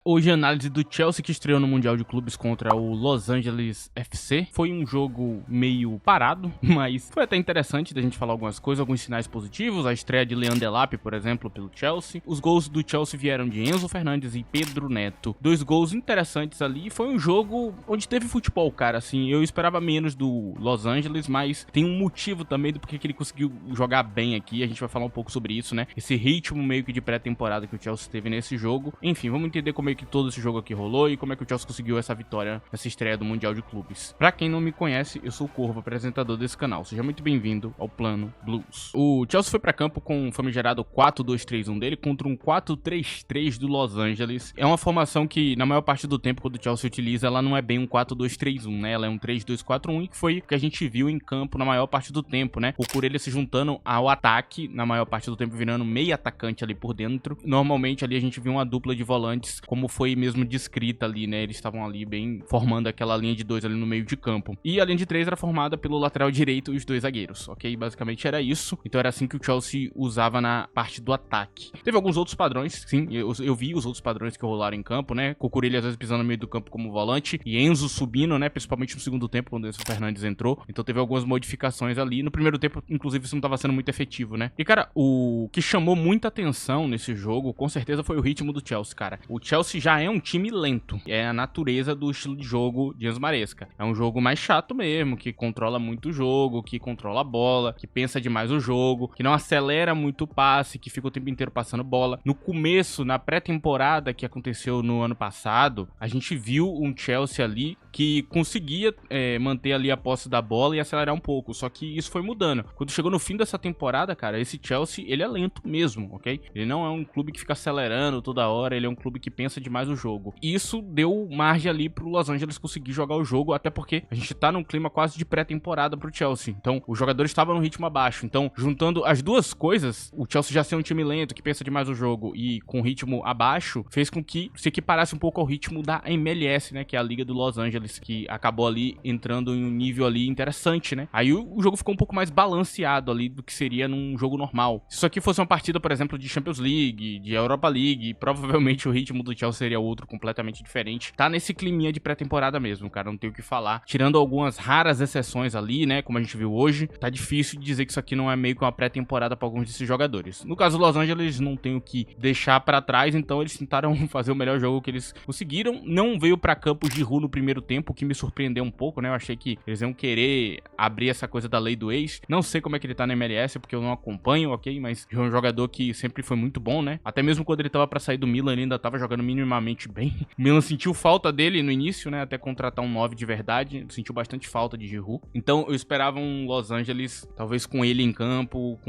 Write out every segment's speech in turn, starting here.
Hoje a análise do Chelsea que estreou no Mundial de Clubes contra o Los Angeles FC. Foi um jogo meio parado, mas foi até interessante da gente falar algumas coisas, alguns sinais positivos. A estreia de Leandro Delap, por exemplo, pelo Chelsea. Os gols do Chelsea vieram de Enzo Fernandes e Pedro Neto. Dois gols interessantes ali. Foi um jogo onde teve futebol, cara. Assim, eu esperava menos do Los Angeles, mas tem um motivo também do porquê que ele conseguiu jogar bem aqui. A gente vai falar um pouco sobre isso, né? Esse ritmo meio que de pré-temporada que o Chelsea teve nesse jogo. Enfim, vamos entender como é que todo esse jogo aqui rolou e como é que o Chelsea conseguiu essa vitória nessa estreia do Mundial de Clubes. Pra quem não me conhece, eu sou o Corvo, apresentador desse canal. Seja muito bem-vindo ao Plano Blues. O Chelsea foi pra campo com o famigerado 4-2-3-1 dele contra um 4-3-3 do Los Angeles. É uma formação que, na maior parte do tempo, quando o Chelsea utiliza, ela não é bem um 4-2-3-1, né? Ela é um 3-2-4-1 e que foi o que a gente viu em campo na maior parte do tempo, né? O Cucurella se juntando ao ataque, na maior parte do tempo virando meio atacante ali por dentro. Normalmente ali a gente viu uma dupla de volantes, como foi mesmo descrita ali, né? Eles estavam ali bem formando aquela linha de dois ali no meio de campo. E a linha de três era formada pelo lateral direito e os dois zagueiros, ok? Basicamente era isso. Então era assim que o Chelsea usava na parte do ataque. Teve alguns outros padrões, sim. Eu vi os outros padrões que rolaram em campo, né? Cucurella às vezes pisando no meio do campo como volante e Enzo subindo, né? Principalmente no segundo tempo, quando o Enzo Fernandes entrou. Então teve algumas modificações ali. No primeiro tempo, inclusive, isso não estava sendo muito efetivo, né? E, cara, o que chamou muita atenção nesse jogo, com certeza, foi o ritmo do Chelsea, cara. O Chelsea já é um time lento. É a natureza do estilo de jogo de Enzo Maresca. É um jogo mais chato mesmo, que controla muito o jogo, que controla a bola, que pensa demais o jogo, que não acelera muito o passe, que fica o tempo inteiro passando bola. No começo, na pré-temporada que aconteceu no ano passado, a gente viu um Chelsea ali que conseguia manter ali a posse da bola e acelerar um pouco, só que isso foi mudando. Quando chegou no fim dessa temporada, cara, esse Chelsea, ele é lento mesmo, ok? Ele não é um clube que fica acelerando toda hora, ele é um clube que pensa demais o jogo. E isso deu margem ali pro Los Angeles conseguir jogar o jogo, até porque a gente tá num clima quase de pré-temporada pro Chelsea. Então, os jogadores estavam no ritmo abaixo. Então, juntando as duas coisas, o Chelsea já ser um time lento, que pensa demais o jogo, e com ritmo abaixo, fez com que se equiparasse um pouco ao ritmo da MLS, né, que é a Liga do Los Angeles, que acabou ali entrando em um nível ali interessante, né? Aí o jogo ficou um pouco mais balanceado ali do que seria num jogo normal. Se isso aqui fosse uma partida, por exemplo, de Champions League, de Europa League, provavelmente o ritmo do Chelsea seria outro completamente diferente. Tá nesse climinha de pré-temporada mesmo, cara, não tem o que falar. Tirando algumas raras exceções ali, né, como a gente viu hoje, tá difícil de dizer que isso aqui não é meio que uma pré-temporada pra alguns desses jogadores. No caso do Los Angeles, não tem o que deixar pra trás, então eles tentaram fazer o melhor jogo que eles conseguiram. Não veio pra campo o Giroud no primeiro tempo, o que me surpreendeu um pouco, né, eu achei que eles iam querer abrir essa coisa da lei do ex. Não sei como é que ele tá na MLS, porque eu não acompanho, ok, mas é um jogador que sempre foi muito bom, né, até mesmo quando ele tava pra sair do Milan, ele ainda tava jogando minimamente bem. O Milan sentiu falta dele no início, né, até contratar um 9 de verdade, sentiu bastante falta de Giroud. Então eu esperava um Los Angeles, talvez com ele em campo,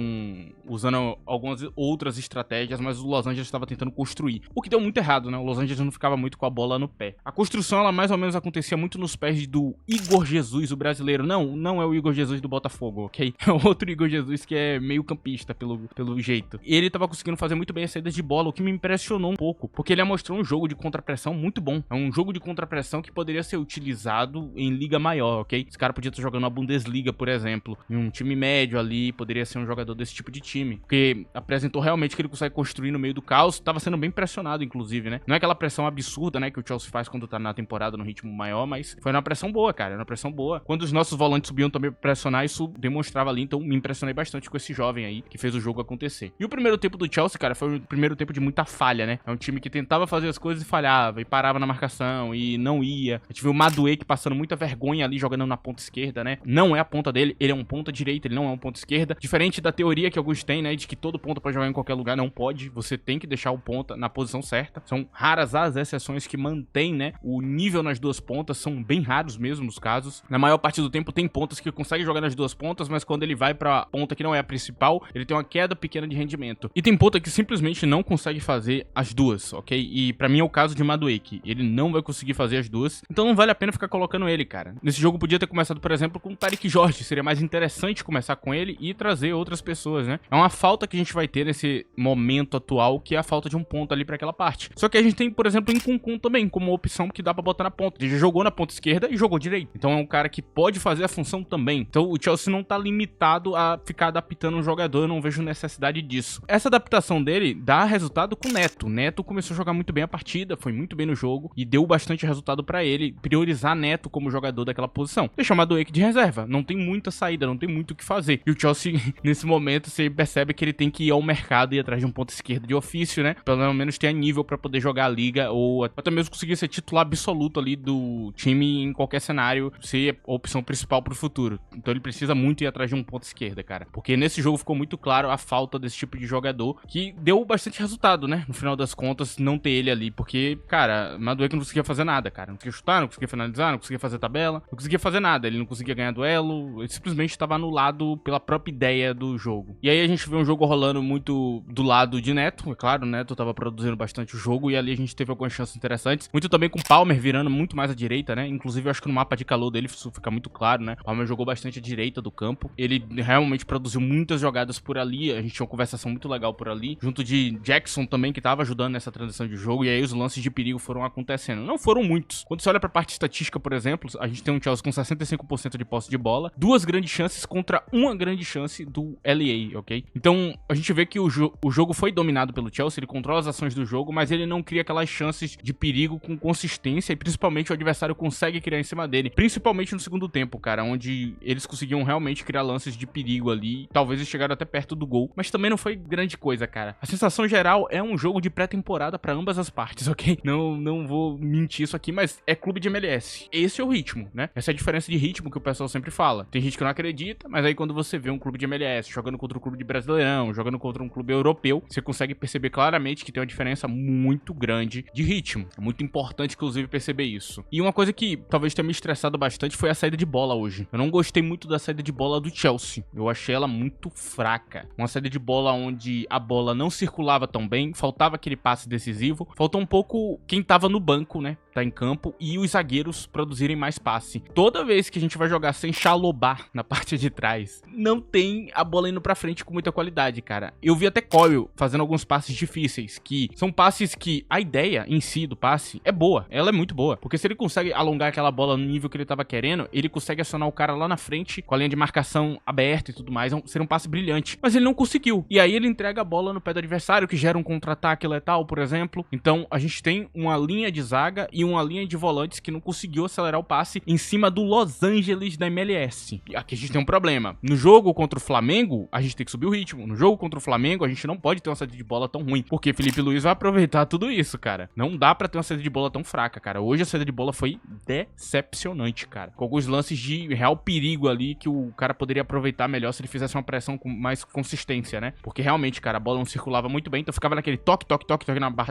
usando algumas outras estratégias, mas o Los Angeles estava tentando construir. O que deu muito errado, né, o Los Angeles não ficava muito com a bola no pé. A construção, ela mais ou menos acontecia muito nos pés do Igor Jesus, o brasileiro. Não é o Igor Jesus do Botafogo, ok? É outro Igor Jesus que é meio campista, pelo jeito. E ele tava conseguindo fazer muito bem as saídas de bola, o que me impressionou um pouco, porque ele mostrou um jogo de contrapressão muito bom. É um jogo de contrapressão que poderia ser utilizado em liga maior, ok? Esse cara podia estar jogando na Bundesliga, por exemplo, em um time médio ali, poderia ser um jogador desse tipo de time, porque apresentou realmente que ele consegue construir no meio do caos, tava sendo bem pressionado, inclusive, né? Não é aquela pressão absurda, né, que o Chelsea faz quando tá na temporada no ritmo maior, mas foi uma pressão boa, cara, uma pressão boa. Quando os nossos volantes subiam também pra pressionar, isso demonstrava ali, então me impressionei bastante com esse jovem aí, que fez o jogo acontecer. E o primeiro tempo do Chelsea, cara, foi o primeiro tempo de muita falha, né? É um time que tentava fazer as coisas e falhava, e parava na marcação, e não ia. A gente viu o Madueke passando muita vergonha ali, jogando na ponta esquerda, né? Não é a ponta dele, ele é um ponta direita, ele não é um ponta esquerda. Diferente da teoria que alguns têm, né, de que todo ponta pode jogar em qualquer lugar, não pode. Você tem que deixar o ponta na posição certa. São raras as exceções que mantêm, né, o nível nas duas pontas, são bem raros mesmo os casos. Na maior parte do tempo tem pontas que conseguem jogar nas duas pontas, mas quando ele vai pra ponta que não é a principal, ele tem uma queda pequena de rendimento. E tem ponta que simplesmente não consegue fazer as duas, ok? E pra mim é o caso de Madueke. Ele não vai conseguir fazer as duas, então não vale a pena ficar colocando ele, cara. Nesse jogo podia ter começado, por exemplo, com o Tariq Jorge. Seria mais interessante começar com ele e trazer outras pessoas, né? É uma falta que a gente vai ter nesse momento atual, que é a falta de um ponto ali pra aquela parte. Só que a gente tem, por exemplo, Nkunku também, como opção que dá pra botar na ponta. Ele já jogou jogou na ponta esquerda e jogou direito. Então é um cara que pode fazer a função também. Então o Chelsea não tá limitado a ficar adaptando um jogador, eu não vejo necessidade disso. Essa adaptação dele dá resultado com o Neto. O Neto começou a jogar muito bem a partida, foi muito bem no jogo e deu bastante resultado pra ele priorizar Neto como jogador daquela posição. Deixar o Madueke de reserva, não tem muita saída, não tem muito o que fazer. E o Chelsea, nesse momento, você percebe que ele tem que ir ao mercado e ir atrás de um ponto esquerdo de ofício, né? Pelo menos ter nível pra poder jogar a liga ou até mesmo conseguir ser titular absoluto ali do time em qualquer cenário, ser a opção principal pro futuro. Então ele precisa muito ir atrás de um ponto esquerda, cara. Porque nesse jogo ficou muito claro a falta desse tipo de jogador que deu bastante resultado, né? No final das contas, não ter ele ali. Porque, cara, Madueke não conseguia fazer nada, cara. Não conseguia chutar, não conseguia finalizar, não conseguia fazer tabela, não conseguia fazer nada. Ele não conseguia ganhar duelo, ele simplesmente estava anulado pela própria ideia do jogo. E aí a gente vê um jogo rolando muito do lado de Neto. É claro, o Neto tava produzindo bastante o jogo e ali a gente teve algumas chances interessantes. Muito também com o Palmer virando muito mais à direita, né? Inclusive, eu acho que no mapa de calor dele isso fica muito claro, né? O Palmer jogou bastante à direita do campo. Ele realmente produziu muitas jogadas por ali. A gente tinha uma conversação muito legal por ali. Junto de Jackson também, que tava ajudando nessa transição de jogo. E aí os lances de perigo foram acontecendo. Não foram muitos. Quando você olha pra parte estatística, por exemplo, a gente tem um Chelsea com 65% de posse de bola, 2 grandes chances contra 1 grande chance do LA, ok? Então, a gente vê que o jogo foi dominado pelo Chelsea, ele controla as ações do jogo, mas ele não cria aquelas chances de perigo com consistência e principalmente o adversário consegue criar em cima dele, principalmente no segundo tempo, cara, onde eles conseguiam realmente criar lances de perigo ali, talvez eles chegaram até perto do gol, mas também não foi grande coisa, cara. A sensação geral é um jogo de pré-temporada pra ambas as partes, ok? Não vou mentir isso aqui, mas é clube de MLS. Esse é o ritmo, né? Essa é a diferença de ritmo que o pessoal sempre fala. Tem gente que não acredita, mas aí quando você vê um clube de MLS jogando contra um clube de Brasileirão, jogando contra um clube europeu, você consegue perceber claramente que tem uma diferença muito grande de ritmo. É muito importante, inclusive, perceber isso. E uma coisa que talvez tenha me estressado bastante foi a saída de bola hoje. Eu não gostei muito da saída de bola do Chelsea. Eu achei ela muito fraca. Uma saída de bola onde a bola não circulava tão bem, faltava aquele passe decisivo, faltou um pouco quem tava no banco, né? Tá em campo, e os zagueiros produzirem mais passe. Toda vez que a gente vai jogar sem Chalobah na parte de trás, não tem a bola indo pra frente com muita qualidade, cara. Eu vi até Coyle fazendo alguns passes difíceis, que são passes que a ideia em si do passe é boa, ela é muito boa, porque se ele consegue alongar aquela bola no nível que ele tava querendo, ele consegue acionar o cara lá na frente, com a linha de marcação aberta e tudo mais, seria um passe brilhante, mas ele não conseguiu, e aí ele entrega a bola no pé do adversário, que gera um contra-ataque letal, por exemplo. Então a gente tem uma linha de zaga e uma linha de volantes que não conseguiu acelerar o passe em cima do Los Angeles da MLS. E aqui a gente tem um problema. No jogo contra o Flamengo, a gente tem que subir o ritmo. No jogo contra o Flamengo, a gente não pode ter uma saída de bola tão ruim, porque Felipe Luiz vai aproveitar tudo isso, cara. Não dá pra ter uma saída de bola tão fraca, cara. Hoje a saída de bola foi decepcionante, cara. Com alguns lances de real perigo ali que o cara poderia aproveitar melhor se ele fizesse uma pressão com mais consistência, né? Porque realmente, cara, a bola não circulava muito bem, então ficava naquele toque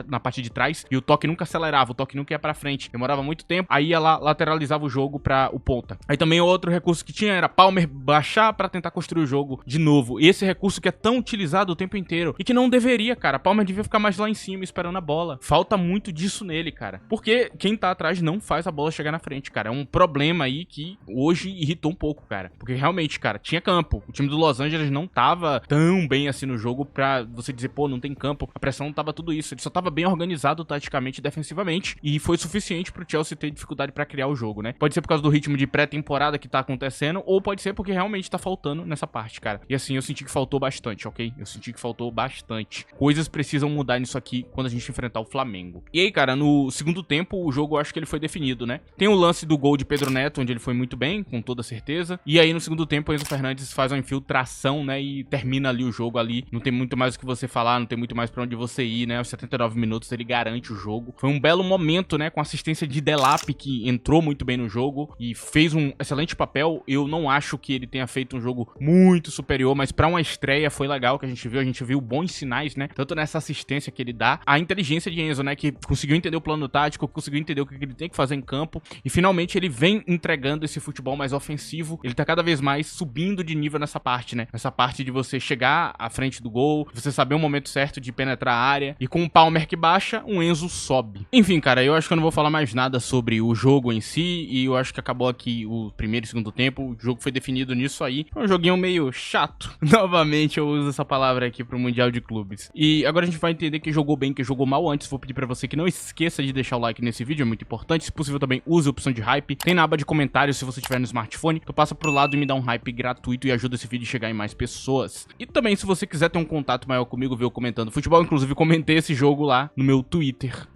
na parte de trás, e o toque nunca acelerava, o toque nunca ia pra frente. Demorava muito tempo, aí ela lateralizava o jogo pra o ponta. Aí também outro recurso que tinha era Palmer baixar pra tentar construir o jogo de novo. E esse recurso que é tão utilizado o tempo inteiro e que não deveria, cara. Palmer devia ficar mais lá em cima esperando a bola. Falta muito disso nele, cara. Porque quem tá atrás não faz a bola chegar na frente, cara. É um problema aí que hoje irritou um pouco, cara. Porque realmente, cara, tinha campo. O time do Los Angeles não tava tão bem assim no jogo pra você dizer, pô, não tem campo. A pressão não tava tudo isso. Ele só tava bem organizado taticamente e defensivamente. E foi suficiente pro Chelsea ter dificuldade pra criar o jogo, né? Pode ser por causa do ritmo de pré-temporada que tá acontecendo, ou pode ser porque realmente tá faltando nessa parte, cara. E assim, eu senti que faltou bastante, ok? Eu senti que faltou bastante. Coisas precisam mudar nisso aqui quando a gente enfrentar o Flamengo. E aí, cara, no segundo tempo, o jogo eu acho que ele foi definido, né? Tem o lance do gol de Pedro Neto, onde ele foi muito bem, com toda certeza. E aí, no segundo tempo, o Enzo Fernandes faz uma infiltração, né? E termina ali o jogo ali. Não tem muito mais o que você falar, não tem muito mais pra onde você ir, né? Aos 79 minutos, ele garante o jogo. Foi um belo momento, né? Com assistência de Delap, que entrou muito bem no jogo e fez um excelente papel. Eu não acho que ele tenha feito um jogo muito superior, mas pra uma estreia foi legal que a gente viu bons sinais, né? Tanto nessa assistência que ele dá, a inteligência de Enzo, né? Que conseguiu entender o plano tático, conseguiu entender o que ele tem que fazer em campo e finalmente ele vem entregando esse futebol mais ofensivo. Ele tá cada vez mais subindo de nível nessa parte, né? Nessa parte de você chegar à frente do gol, você saber o momento certo de penetrar a área, e com o Palmer que baixa, o Enzo sobe. Enfim, cara, eu acho que eu não vou falar mais nada sobre o jogo em si, e eu acho que acabou aqui o primeiro e segundo tempo, o jogo foi definido nisso aí. Foi um joguinho meio chato. Novamente eu uso essa palavra aqui pro Mundial de Clubes. E agora a gente vai entender quem jogou bem, quem jogou mal. Antes vou pedir pra você que não esqueça de deixar o like nesse vídeo, é muito importante. Se possível, também use a opção de hype. Tem na aba de comentários se você tiver no smartphone. Tu passa pro lado e me dá um hype gratuito e ajuda esse vídeo a chegar em mais pessoas. E também, se você quiser ter um contato maior comigo, ver eu comentando futebol, inclusive comentei esse jogo lá no meu Twitter,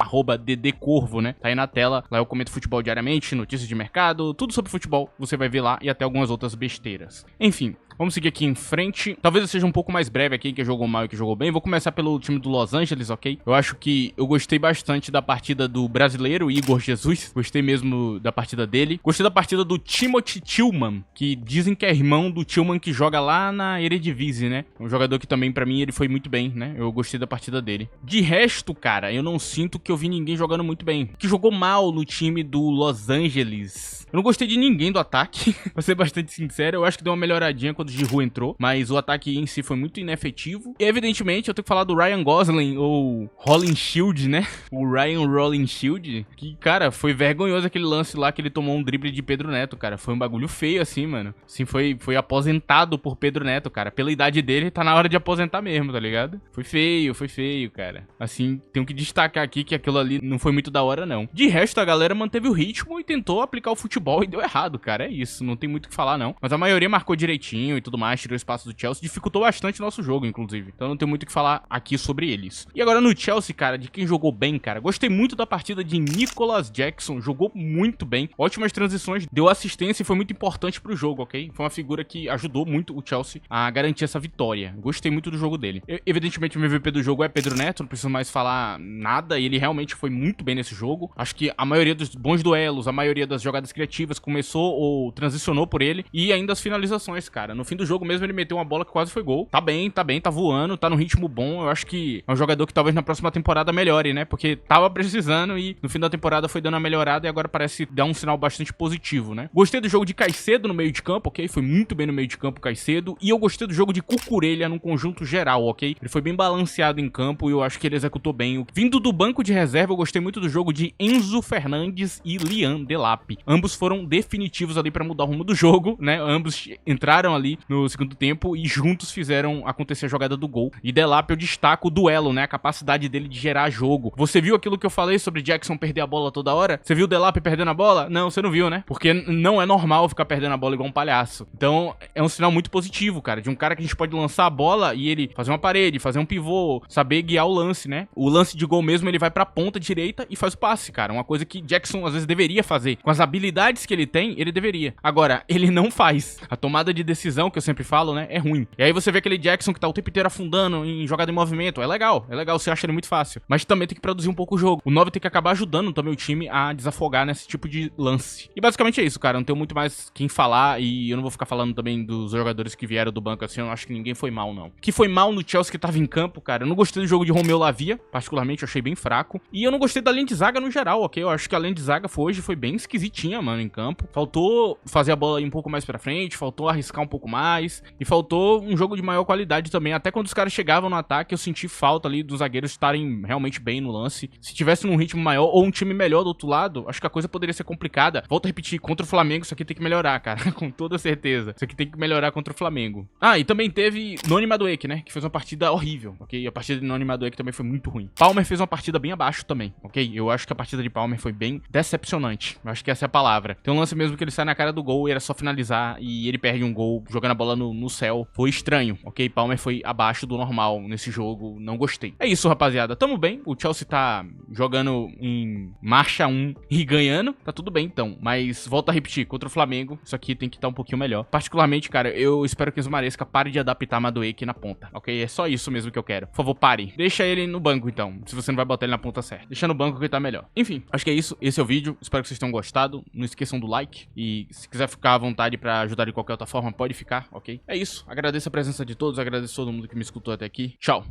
@ddcorvo, né? Tá aí na tela. Lá eu comento futebol diariamente, notícias de mercado, tudo sobre futebol, você vai ver lá e até algumas outras besteiras. Enfim, vamos seguir aqui em frente. Talvez eu seja um pouco mais breve aqui, que jogou mal e que jogou bem. Vou começar pelo time do Los Angeles, ok? Eu acho que eu gostei bastante da partida do brasileiro, Igor Jesus. Gostei mesmo da partida dele. Gostei da partida do Timothy Tillman, que dizem que é irmão do Tillman que joga lá na Eredivisie, né? Um jogador que também, pra mim, ele foi muito bem, né? Eu gostei da partida dele. De resto, cara, eu não sinto que eu vi ninguém jogando muito bem. Que jogou mal no time do Los Angeles. Eu não gostei de ninguém do ataque, pra ser bastante sincero. Eu acho que deu uma melhoradinha quando o Giroud entrou, mas o ataque em si foi muito inefetivo. E, evidentemente, eu tenho que falar do Ryan Gosling, ou Rolling Shield, né? O Ryan Rolling Shield, que, cara, foi vergonhoso aquele lance lá que ele tomou um drible de Pedro Neto, cara. Foi um bagulho feio, assim, mano. Assim, foi aposentado por Pedro Neto, cara. Pela idade dele, tá na hora de aposentar mesmo, tá ligado? Foi feio, cara. Assim, tenho que destacar aqui que aquilo ali não foi muito da hora, não. De resto, a galera manteve o ritmo e tentou aplicar o futebol e deu errado, cara. É isso, não tem muito o que falar, não. Mas a maioria marcou direitinho e tudo mais, tirou o espaço do Chelsea, dificultou bastante o nosso jogo, inclusive. Então não tem muito o que falar aqui sobre eles. E agora no Chelsea, cara, de quem jogou bem, cara. Gostei muito da partida de Nicolas Jackson, jogou muito bem. Ótimas transições, deu assistência e foi muito importante pro jogo, ok? Foi uma figura que ajudou muito o Chelsea a garantir essa vitória. Gostei muito do jogo dele. Evidentemente, o MVP do jogo é Pedro Neto, não preciso mais falar nada. Ele realmente foi muito bem nesse jogo. Acho que a maioria dos bons duelos, a maioria das jogadas criativas começou ou transicionou por ele. E ainda as finalizações, cara. No fim do jogo mesmo, ele meteu uma bola que quase foi gol. Tá bem, tá voando, tá no ritmo bom. Eu acho que é um jogador que talvez na próxima temporada melhore, né? Porque tava precisando e no fim da temporada foi dando uma melhorada e agora parece dar um sinal bastante positivo, né? Gostei do jogo de Caicedo no meio de campo, ok? Foi muito bem no meio de campo Caicedo. E eu gostei do jogo de Cucurella no conjunto geral, ok? Ele foi bem balanceado em campo e eu acho que ele executou bem. Vindo do banco de reserva, eu gostei muito do jogo de Enzo Fernandes e Lian Delap. Ambos foram definitivos ali pra mudar o rumo do jogo, né? Ambos entraram ali no segundo tempo e juntos fizeram acontecer a jogada do gol. E Delap eu destaco o duelo, né? A capacidade dele de gerar jogo. Você viu aquilo que eu falei sobre Jackson perder a bola toda hora? Você viu o Delap perdendo a bola? Não, você não viu, né? Porque não é normal ficar perdendo a bola igual um palhaço. Então, é um sinal muito positivo, cara, de um cara que a gente pode lançar a bola e ele fazer uma parede, fazer um pivô, saber guiar o lance, né? O lance de gol mesmo, ele vai pra ponta direita e faz o passe, cara. Uma coisa que Jackson às vezes deveria fazer. Com as habilidades que ele tem, ele deveria. Agora, ele não faz. A tomada de decisão, que eu sempre falo, né, é ruim. E aí você vê aquele Jackson que tá o tempo inteiro afundando em jogada em movimento. É legal, você acha ele muito fácil. Mas também tem que produzir um pouco o jogo. O 9 tem que acabar ajudando também o time a desafogar nesse tipo de lance. E basicamente é isso, cara. Não tenho muito mais quem falar e eu não vou ficar falando também dos jogadores que vieram do banco assim. Eu não acho que ninguém foi mal, não. Que foi mal no Chelsea que tava em campo, cara. Eu não gostei do jogo de Romeu Lavia, particularmente, eu achei bem fraco. E eu não gostei da linha de zaga no geral, ok? Eu acho que a linha de zaga hoje foi bem esquisitinha, mano, em campo. Faltou fazer a bola ir um pouco mais pra frente, faltou arriscar um pouco mais. E faltou um jogo de maior qualidade também. Até quando os caras chegavam no ataque, eu senti falta ali dos zagueiros estarem realmente bem no lance. Se tivesse num ritmo maior ou um time melhor do outro lado, acho que a coisa poderia ser complicada. Volto a repetir, contra o Flamengo isso aqui tem que melhorar, cara. Com toda certeza. Isso aqui tem que melhorar contra o Flamengo. Ah, e também teve Noni Madueke, né? Que fez uma partida horrível, ok? A partida de Noni Madueke também foi muito ruim. Palmer fez uma partida bem abaixo também, ok? Eu acho que a partida de Palmer foi bem decepcionante. Eu acho que essa é a palavra. Tem um lance mesmo que ele sai na cara do gol e era só finalizar e ele perde um gol jogando a bola no céu. Foi estranho, ok? Palmer foi abaixo do normal nesse jogo. Não gostei. É isso, rapaziada. Tamo bem. O Chelsea tá jogando em marcha 1 e ganhando. Tá tudo bem, então. Mas volto a repetir, contra o Flamengo, isso aqui tem que estar um pouquinho melhor. Particularmente, cara, eu espero que o Enzo Maresca pare de adaptar Madueke na ponta, ok? É só isso mesmo que eu quero. Por favor, pare. Deixa ele no banco, então, se você não vai botar ele na ponta certa. Deixa no banco que tá melhor. Enfim, acho que é isso. Esse é o vídeo. Espero que vocês tenham gostado. Não esqueçam do like. E se quiser ficar à vontade pra ajudar de qualquer outra forma, pode ficar, ok? É isso. Agradeço a presença de todos. Agradeço a todo mundo que me escutou até aqui. Tchau.